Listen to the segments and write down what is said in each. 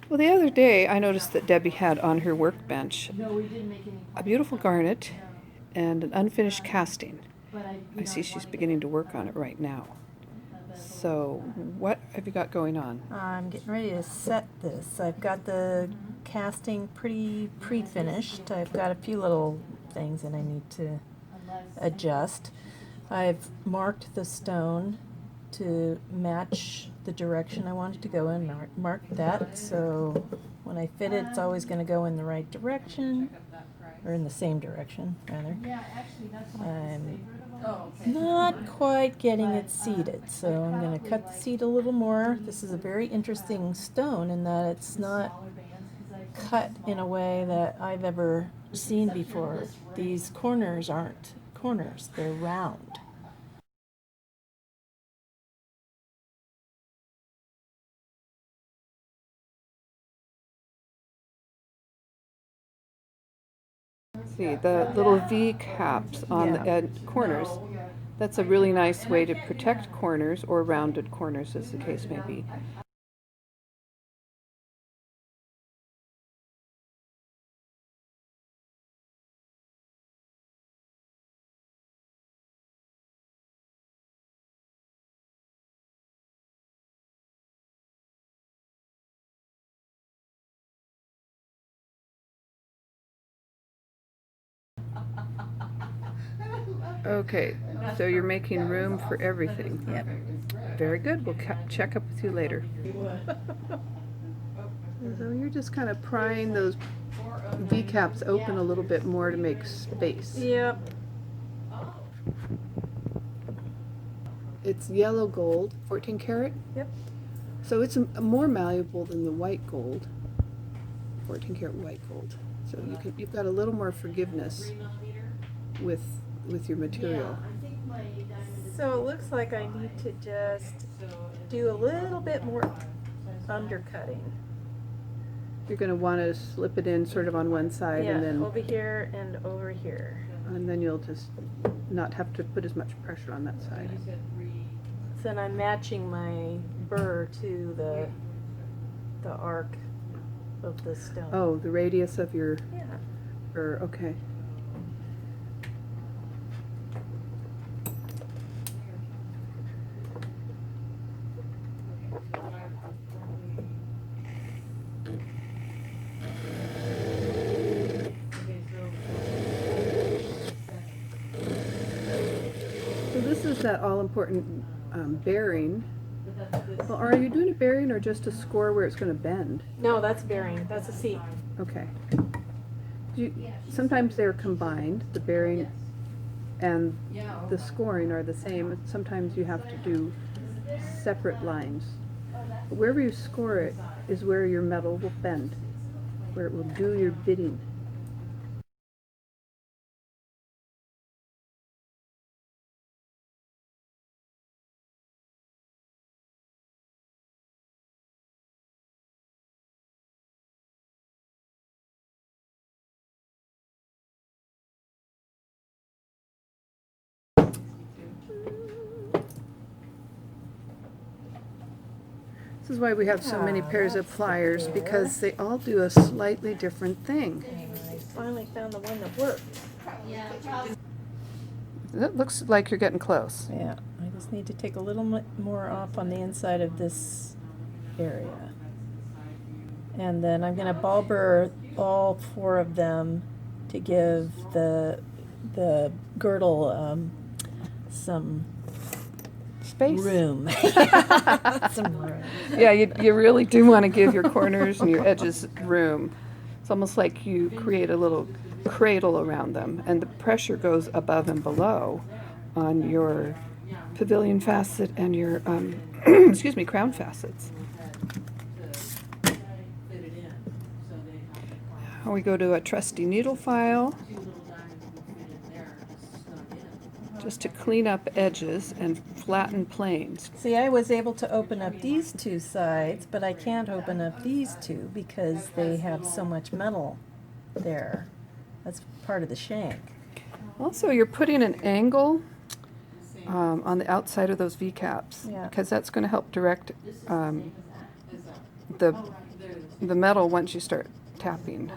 Well, the other day I noticed that Debbie had on her workbench a beautiful garnet and an unfinished casting. I see she's beginning to work on it right now. So, what have you got going on? I'm getting ready to set this. I've got the casting pretty pre-finished. I've got a few little things that I need to adjust. I've marked the stone to match the direction I want it to go in. Marked that, so when I fit it, it's always going to go in the right direction, or in the same direction, rather. I'm not quite getting it seated, so I'm going to cut the seat a little more. This is a very interesting stone in that it's not cut in a way that I've ever seen before. These corners aren't corners, they're round. See, the little V caps on the corners. That's a really nice way to protect corners, or rounded corners as the case may be. Okay, so you're making room for everything. Yep. Very good. We'll check up with you later. So you're just kind of prying those V caps open a little bit more to make space. Yep. It's yellow gold, 14 karat. Yep. So it's more malleable than the white gold, 14 karat white gold. So you've got a little more forgiveness with your material. So it looks like I need to just do a little bit more undercutting. You're going to want to slip it in sort of on one side, Yeah, and then over here and over here. and then you'll just not have to put as much pressure on that side. So then I'm matching my burr to the arc of the stone. Oh, the radius of your Yeah. burr. Okay. So this is that all-important bearing. Well, are you doing a bearing or just a score where it's going to bend? No, that's bearing. That's a seat. Okay. Sometimes they're combined, the bearing and the scoring are the same. Sometimes you have to do separate lines. But wherever you score it is where your metal will bend, where it will do your bidding. This is why we have so many pairs of pliers, because they all do a slightly different thing. I finally found the one that worked. It looks like you're getting close. Yeah, I just need to take a little more off on the inside of this area. And then I'm going to ball burr all four of them to give the girdle some Space. room. Some room. Yeah, you really do want to give your corners and your edges room. It's almost like you create a little cradle around them, and the pressure goes above and below on your pavilion facet and your excuse me, crown facets. Now we go to a trusty needle file just to clean up edges and flatten planes. See, I was able to open up these two sides, but I can't open up these two because they have so much metal there. That's part of the shank. Also, you're putting an angle on the outside of those V caps, Yeah. because that's going to help direct the the metal once you start tapping.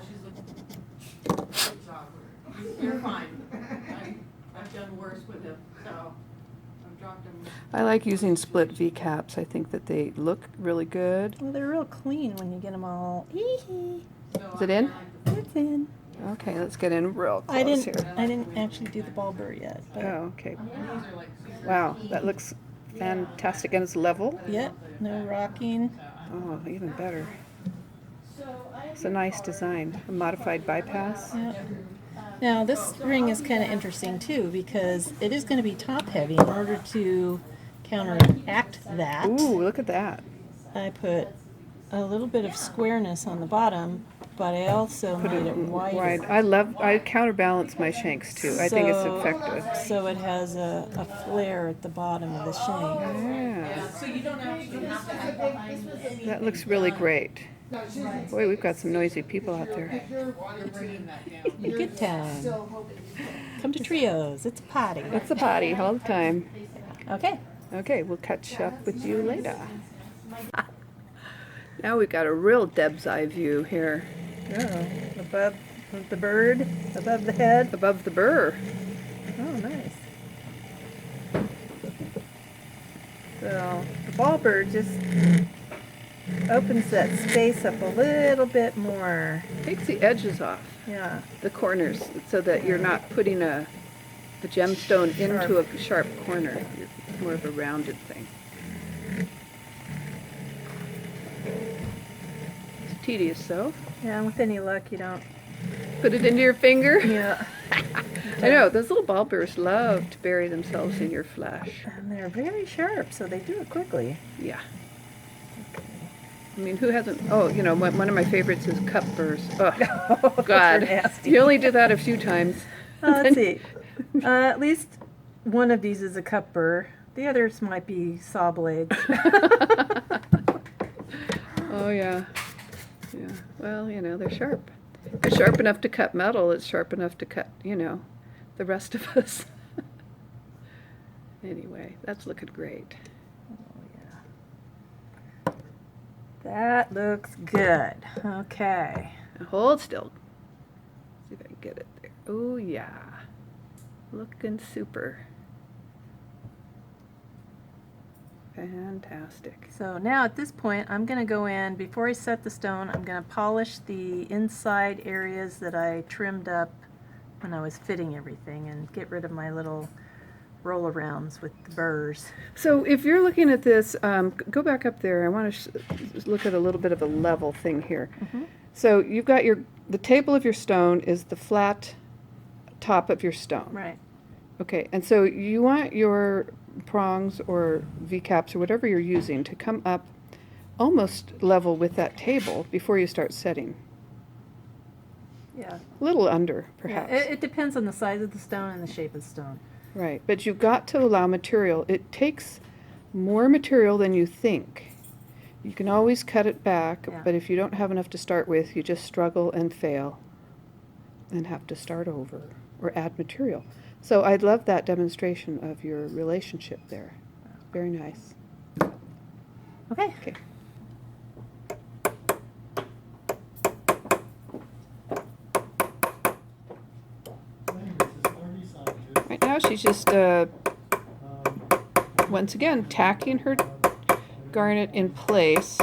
You're fine. I've done worse with him, so I've dropped him. I like using split V caps. I think that they look really good. Well, they're real clean when you get them all. Eehee. Is it in? It's in. Okay, let's get in real close here. I didn't actually do the ball burr yet. But Oh, okay. Wow, that looks fantastic, and it's level. Yep, no rocking. Oh, even better. It's a nice design. A modified bypass. Yep. Now this ring is kind of interesting too because it is going to be top heavy. In order to counteract that, Ooh, look at that. I put a little bit of squareness on the bottom, but I also made it wider. Wide. I counterbalance my shanks too. I think it's effective. So it has a flare at the bottom of the shank. Yeah, So you don't actually have to have behind this. that looks really great. Boy, we've got some noisy people out there. You're bringing that down. A good time. Come to Trios. It's a party. It's a party all the time. Okay. Okay, we'll catch up with you later. Now we've got a real Deb's eye view here. Oh, above the bird, above the head. Above the burr. Oh, nice. So the ball bird just opens that space up a little bit more. Takes the edges off, Yeah. the corners, so that you're not putting the gemstone into a sharp corner. It's more of a rounded thing. It's tedious, though. Yeah, with any luck, you don't. Put it into your finger. Yeah. I know, those little ball bears love to bury themselves in your flesh. And they're very sharp, so they do it quickly. Yeah. I mean, who hasn't? Oh, you know, one of my favorites is cup burrs. Oh, God. nasty. You only do that a few times. Let's see. At least one of these is a cup burr. The others might be saw blades. Oh, yeah. Yeah. Well, you know, they're sharp. They're sharp enough to cut metal. It's sharp enough to cut, you know, the rest of us. Anyway, that's looking great. Oh, yeah. That looks good. Okay. Now hold still. See if I can get it there. Oh, yeah. Looking super. Fantastic. So now at this point, I'm going to go in, before I set the stone, I'm going to polish the inside areas that I trimmed up when I was fitting everything and get rid of my little roll-arounds with the burrs. So if you're looking at this, go back up there. I want to look at a little bit of a level thing here. Mm-hmm. So you've got the table of your stone is the flat top of your stone. Right. Okay, and so you want your prongs or V-caps or whatever you're using to come up almost level with that table before you start setting. Yeah. A little under, Yeah, perhaps. it depends on the size of the stone and the shape of the stone. Right, but you've got to allow material. It takes more material than you think. You can always cut it back, Yeah. but if you don't have enough to start with, you just struggle and fail and have to start over or add material. So I love that demonstration of your relationship there. Very nice. Okay. Okay. Right now she's just, once again, tacking her garnet in place.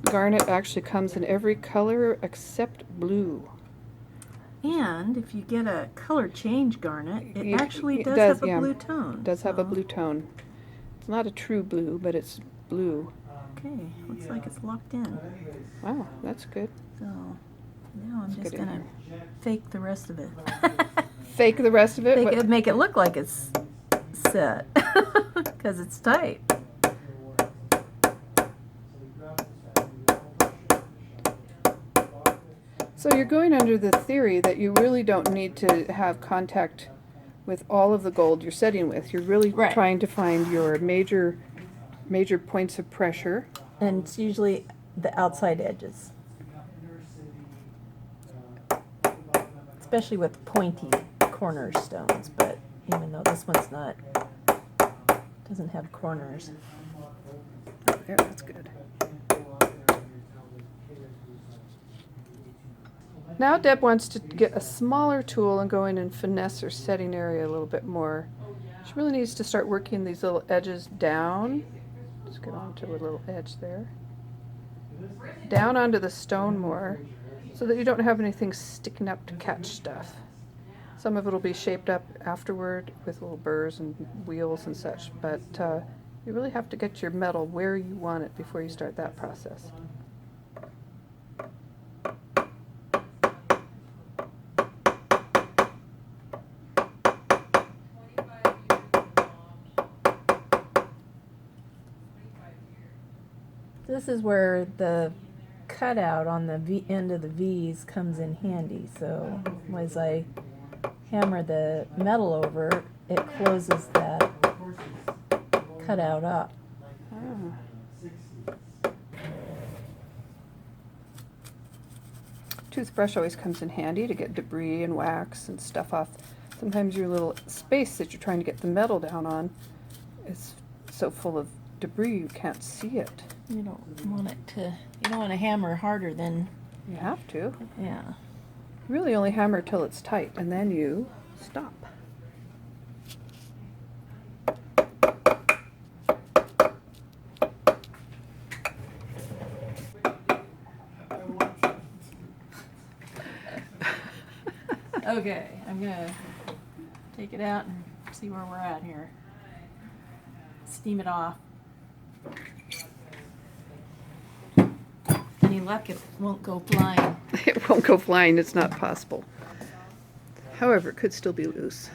Garnet actually comes in every color except blue. And if you get a color change garnet, it You- actually it does, does, have a yeah. blue tone. It does have a so- blue tone. It's not a true blue, but it's blue. Okay, looks like it's locked in. Wow, that's good. So now I'm Let's just get in gonna fake the rest of it. Fake the rest of it? What- Make it look like it's set because it's tight. So you're going under the theory that you really don't need to have contact with all of the gold you're setting with. You're really Right. trying to find your major points of pressure. And it's usually the outside edges. especially with pointy corner stones, but even though this one's not, doesn't have corners. Oh, there, that's good. Now Deb wants to get a smaller tool and go in and finesse her setting area a little bit more. She really needs to start working these little edges down. Just get onto a little edge there. Down onto the stone more, so that you don't have anything sticking up to catch stuff. Some of it will be shaped up afterward with little burrs and wheels and such, but you really have to get your metal where you want it before you start that process. This is where the cutout on the end of the V's comes in handy. So as I hammer the metal over, it closes that cutout up. Toothbrush always comes in handy to get debris and wax and stuff off. Sometimes your little space that you're trying to get the metal down on is so full of debris you can't see it. You don't want it to. You don't want to hammer harder than. You have to. Yeah. You really only hammer till it's tight, and then you stop. Okay, I'm gonna take it out and see where we're at here. Steam it off. Any luck, it won't go flying. It won't go flying, it's not possible. However, it could still be loose.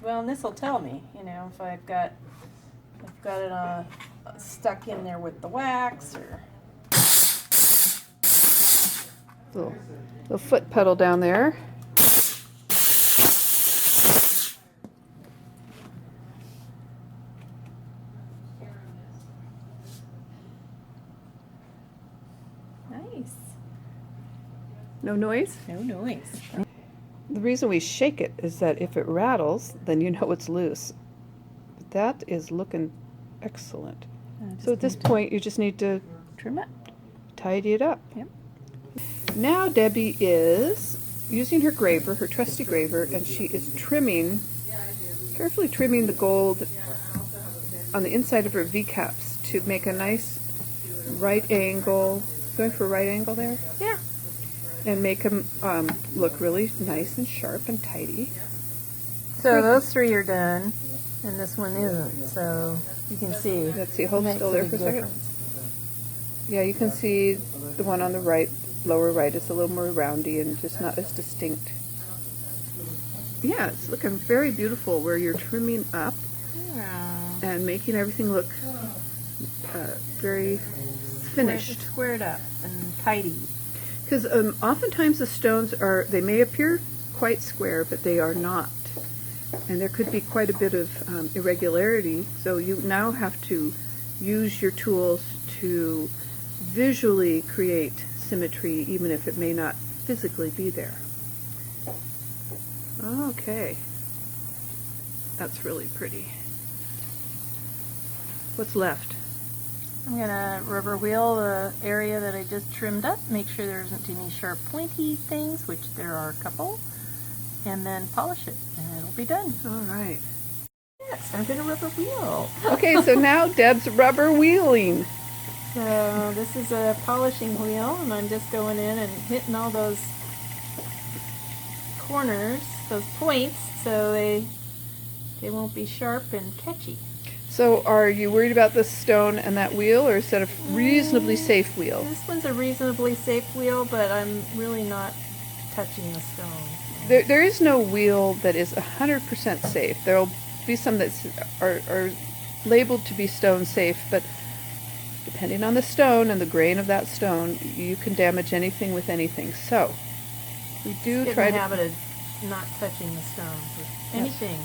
Well, and this will tell me, you know, if I've got it stuck in there with the wax or. Little foot pedal down there. Nice. No noise? No noise. The reason we shake it is that if it rattles, then you know it's loose. But that is looking excellent. So at this point, you just need to Trim it. tidy it up. Yep. Now Debbie is using her graver, her trusty graver, and she is trimming, carefully trimming the gold on the inside of her V-caps to make a nice right angle. Going for a right angle there? Yeah. And make them look really nice and sharp and tidy. So those three are done, and this one isn't. So you can see. Let's see, hold it makes still there a for a big second. difference. Yeah, you can see the one on the right, lower right, is a little more roundy and just not as distinct. Yeah, it's looking very beautiful where you're trimming up Yeah. and making everything look very finished. Squared up and tidy. Because oftentimes the stones they may appear quite square, but they are not. And there could be quite a bit of irregularity, so you now have to use your tools to visually create symmetry, even if it may not physically be there. Okay. That's really pretty. What's left? I'm gonna rubber wheel the area that I just trimmed up, make sure there isn't any sharp pointy things, which there are a couple, and then polish it, and it'll be done. All right. Yes, I'm gonna rubber wheel. Okay, so now Deb's rubber wheeling. So this is a polishing wheel, and I'm just going in and hitting all those corners, those points, so they won't be sharp and catchy. So are you worried about the stone and that wheel, or is that a reasonably safe wheel? This one's a reasonably safe wheel, but I'm really not touching the stones. There is no wheel that is 100% safe. There will be some that are labeled to be stone safe, but depending on the stone and the grain of that stone, you can damage anything with anything. So we do Get try in the to. habit of not touching the stones with anything.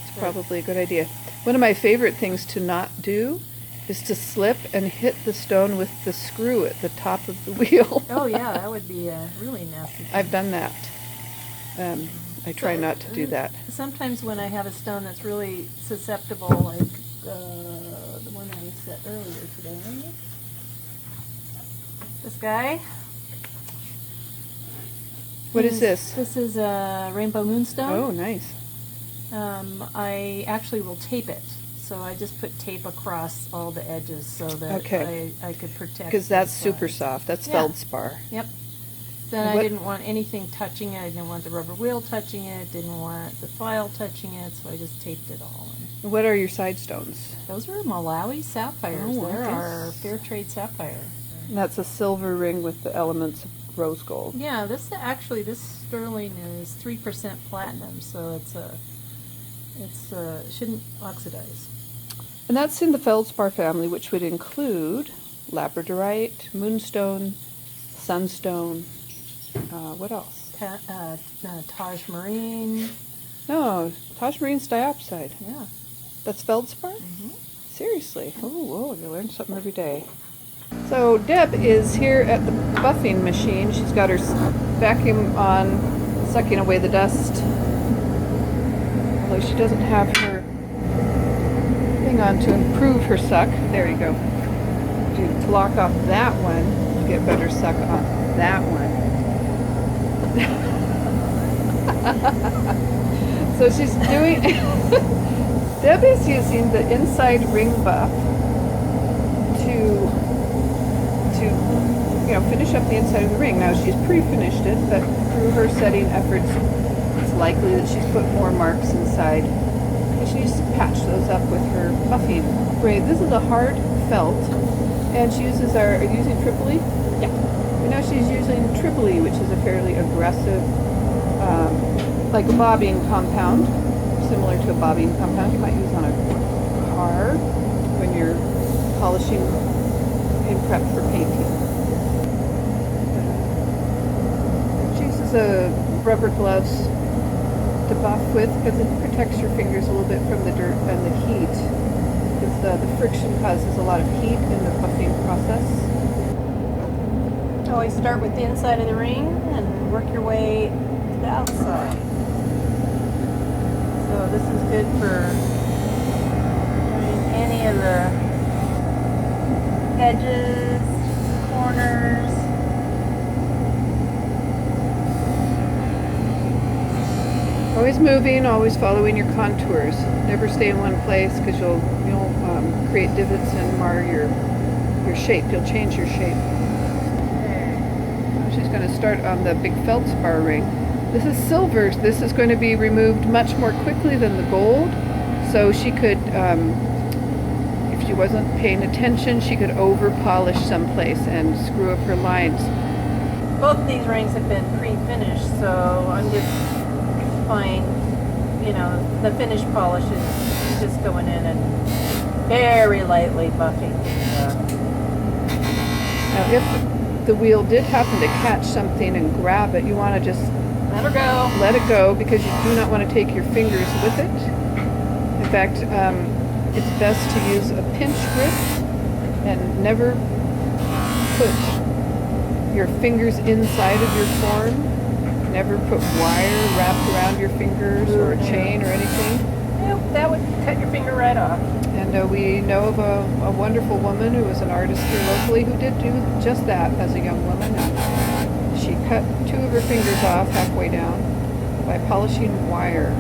It's probably a good idea. One of my favorite things to not do is to slip and hit the stone with the screw at the top of the wheel. Oh yeah, that would be a really nasty thing. I've done that. I try not to do that. Sometimes when I have a stone that's really susceptible, like the one I set earlier today, this guy. What is this? This is a rainbow moonstone. Oh, nice. I actually will tape it. So I just put tape across all the edges so that Okay. I could protect. Because that's the super sides. soft. That's Yeah. feldspar. Yep. Then I What- didn't want anything touching it. I didn't want the rubber wheel touching it. Didn't want the file touching it. So I just taped it all. And What are your side stones? those are Malawi sapphires. Oh, They're okay. our fair trade sapphire. And that's a silver ring with the elements of rose gold. Yeah, this sterling is 3% platinum, so shouldn't oxidize. And that's in the feldspar family, which would include labradorite, moonstone, sunstone. What else? Taj Marine. No, Taj Marine's diopside. Yeah. That's feldspar? Mhm. Seriously? Oh, you learn something every day. So Deb is here at the buffing machine. She's got her vacuum on, sucking away the dust. Although she doesn't have her thing on to improve her suck. There you go. To block off that one, to get better suck on that one. So she's doing... Deb is using the inside ring buff to finish up the inside of the ring. Now she's pre-finished it, but through her setting efforts, it's likely that she's put more marks inside. And she needs to patch those up with her buffing braid. This is a hard felt, and she uses are you using Tripoli? Yeah. And now she's using Tripoli, which is a fairly aggressive, like a bobbing compound, similar to a bobbing compound you might use on a car when you're polishing in prep for painting. She uses rubber gloves to buff with because it protects your fingers a little bit from the dirt and the heat. Because the friction causes a lot of heat in the buffing process. Always start with the inside of the ring and work your way to the outside. So this is good for doing any of the edges, corners. Always moving, always following your contours. Never stay in one place because you'll create divots and mar your shape. You'll change your shape. She's going to start on the big feldspar ring. This is silver. This is going to be removed much more quickly than the gold. So she could, if she wasn't paying attention, she could over polish someplace and screw up her lines. Both of these rings have been pre-finished, so I'm just applying, the finish polish is just going in and very lightly buffing. Now, if the wheel did happen to catch something and grab it, you want to just Let her go. let it go because you do not want to take your fingers with it. In fact, it's best to use a pinch grip and never put your fingers inside of your form. Never put wire wrapped around your fingers or a chain or anything. Nope, that would cut your finger right off. And we know of a wonderful woman who was an artist here locally who did do just that as a young woman. She cut 2 of her fingers off halfway down by polishing wire.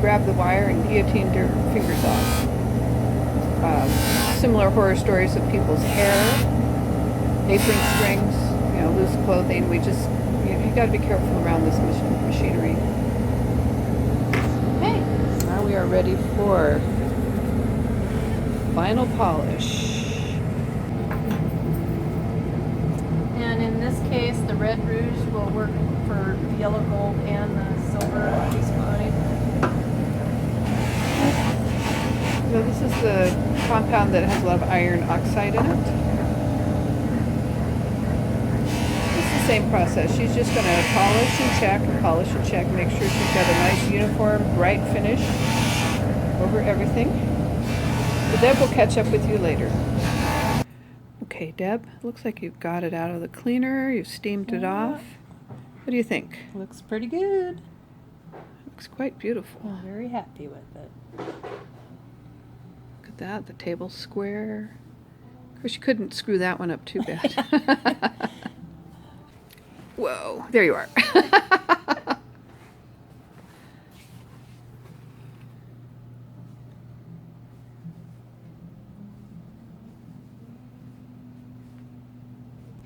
Grabbed the wire and guillotined her fingers off. Similar horror stories of people's hair, apron strings, loose clothing. You got to be careful around this machinery. Okay. Now we are ready for final polish. And in this case, the red rouge will work for the yellow gold and the silver piece body. So this is the compound that has a lot of iron oxide in it. It's the same process. She's just going to polish and check, make sure she's got a nice uniform, bright finish over everything. But Deb will catch up with you later. Okay, Deb, looks like you've got it out of the cleaner. You've steamed it off. What do you think? Looks pretty good. Looks quite beautiful. I'm very happy with it. Look at that, the table's square. Of course, you couldn't screw that one up too bad. Whoa, there you are.